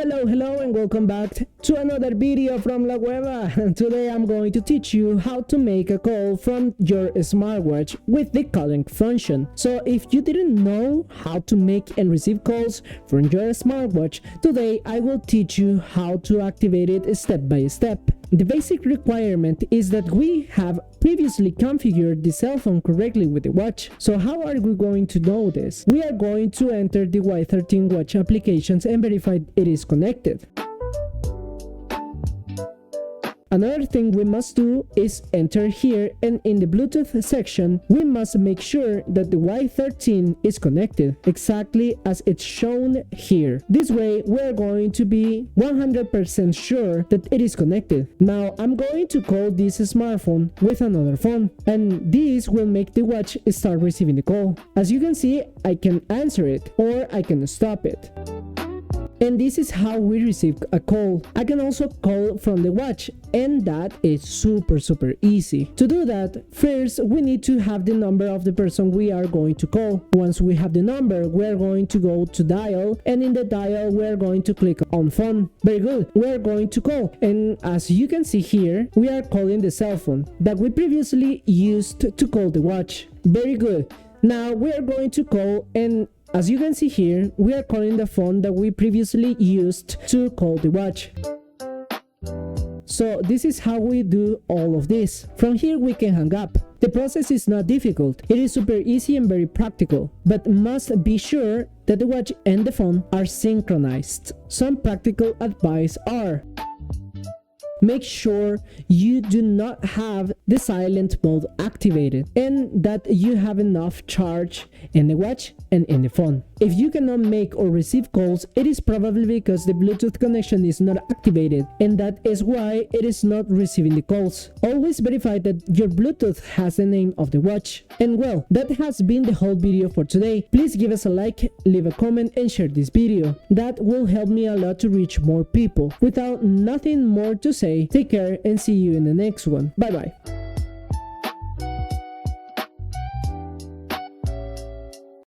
Hello and welcome back to another video from La Cueva. Today I'm going to teach you how to make a call from your smartwatch with the calling function. So if you didn't know how to make and receive calls from your smartwatch, today I will teach you how to activate it step by step. The basic requirement is that we have previously configured the cell phone correctly with the watch. So how are we going to know this? We are going to enter the Y13 watch applications and verify it is connected. Another thing we must do is enter here, and in the Bluetooth section we must make sure that the Y13 is connected exactly as it's shown here. This way we are going to be 100% sure that it is connected. Now I'm going to call this smartphone with another phone, and this will make the watch start receiving the call. As you can see, I can answer it or I can stop it. And this is how we receive a call. I can also call from the watch, and that is super easy. To do that, first we need to have the number of the person we are going to call. Once we have the number, we are going to go to dial, and in the dial we are going to click on phone. Very good, we are going to call, and as you can see here, we are calling the cell phone that we previously used to call the watch. Very good. Now we are going to call, and as you can see here, we are calling the phone that we previously used to call the watch. So this is how we do all of this. From here we can hang up. The process is not difficult. It is super easy and very practical, but must be sure that the watch and the phone are synchronized. Some practical advice are: make sure you do not have the silent mode activated and that you have enough charge in the watch and in the phone. If you cannot make or receive calls, it is probably because the Bluetooth connection is not activated, and that is why it is not receiving the calls. Always verify that your Bluetooth has the name of the watch. And well, that has been the whole video for today. Please give us a like, leave a comment and share this video. That will help me a lot to reach more people. Without nothing more to say, take care and see you in the next one. Bye bye.